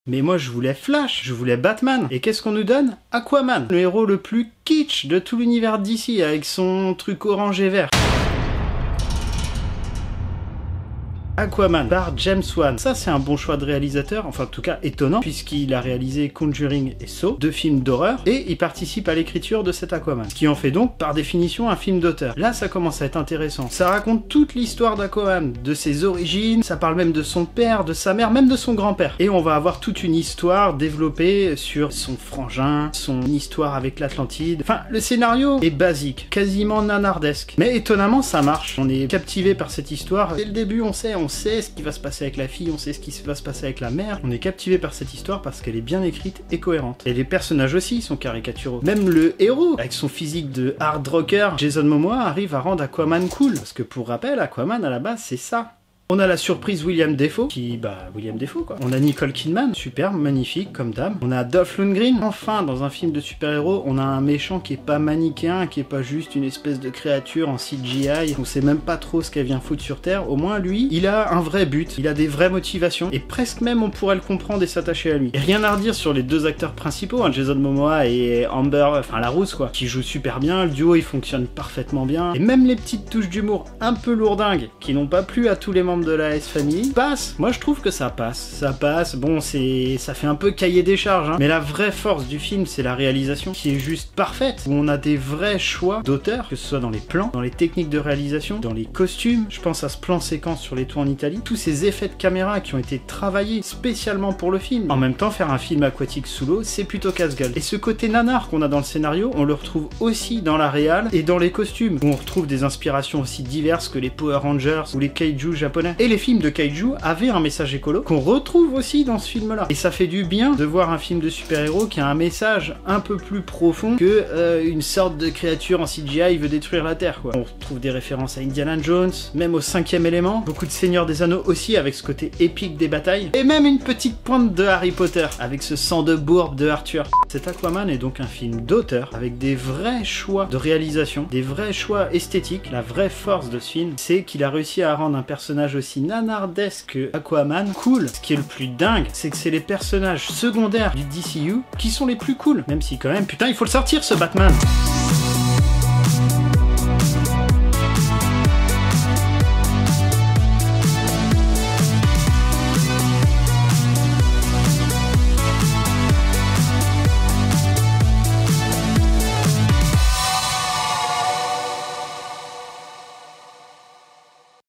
Mais moi je voulais Flash, je voulais Batman. Et qu'est-ce qu'on nous donne? Aquaman, le héros le plus kitsch de tout l'univers d'ici, avec son truc orange et vert. Aquaman par James Wan. Ça c'est un bon choix de réalisateur, enfin en tout cas étonnant, puisqu'il a réalisé Conjuring et Saw, 2 films d'horreur, et il participe à l'écriture de cet Aquaman, ce qui en fait donc par définition un film d'auteur. Là ça commence à être intéressant. Ça raconte toute l'histoire d'Aquaman, de ses origines, ça parle même de son père, de sa mère, même de son grand-père. Et on va avoir toute une histoire développée sur son frangin, son histoire avec l'Atlantide. Enfin, le scénario est basique, quasiment nanardesque. Mais étonnamment ça marche. On est captivé par cette histoire. Dès le début on sait ce qui va se passer avec la fille, on sait ce qui va se passer avec la mère. On est captivé par cette histoire parce qu'elle est bien écrite et cohérente. Et les personnages aussi sont caricaturaux. Même le héros, avec son physique de hard rocker, Jason Momoa arrive à rendre Aquaman cool. Parce que pour rappel, Aquaman à la base c'est ça. On a la surprise William Dafoe, William Dafoe quoi. On a Nicole Kidman, superbe, magnifique comme dame. On a Dolph Lundgren, enfin dans un film de super-héros, on a un méchant qui est pas manichéen, qui est pas juste une espèce de créature en CGI, on sait même pas trop ce qu'elle vient foutre sur Terre. Au moins lui, il a un vrai but, il a des vraies motivations, et presque même on pourrait le comprendre et s'attacher à lui. Et rien à redire sur les 2 acteurs principaux, hein, Jason Momoa et Amber, enfin la rousse quoi, qui jouent super bien, le duo il fonctionne parfaitement bien, et même les petites touches d'humour un peu lourdingues, qui n'ont pas plu à tous les membres de la S-Family, passe. Moi je trouve que ça passe. Bon, ça fait un peu cahier des charges, hein. Mais la vraie force du film, c'est la réalisation qui est juste parfaite. Où on a des vrais choix d'auteur, que ce soit dans les plans, dans les techniques de réalisation, dans les costumes. Je pense à ce plan séquence sur les toits en Italie. Tous ces effets de caméra qui ont été travaillés spécialement pour le film. En même temps, faire un film aquatique sous l'eau, c'est plutôt casse-gueule. Et ce côté nanar qu'on a dans le scénario, on le retrouve aussi dans la réal et dans les costumes, où on retrouve des inspirations aussi diverses que les Power Rangers ou les kaiju japonais. Et les films de kaiju avaient un message écolo qu'on retrouve aussi dans ce film-là. Et ça fait du bien de voir un film de super-héros qui a un message un peu plus profond que une sorte de créature en CGI veut détruire la Terre, quoi. On retrouve des références à Indiana Jones, même au 5e élément, beaucoup de Seigneur des Anneaux aussi avec ce côté épique des batailles, et même une petite pointe de Harry Potter avec ce sang de bourbe de Arthur. Cet Aquaman est donc un film d'auteur avec des vrais choix de réalisation, des vrais choix esthétiques. La vraie force de ce film, c'est qu'il a réussi à rendre un personnage aussi nanardesque Aquaman cool. Ce qui est le plus dingue, c'est que c'est les personnages secondaires du DCU qui sont les plus cool. Même si quand même, putain, il faut le sortir ce Batman.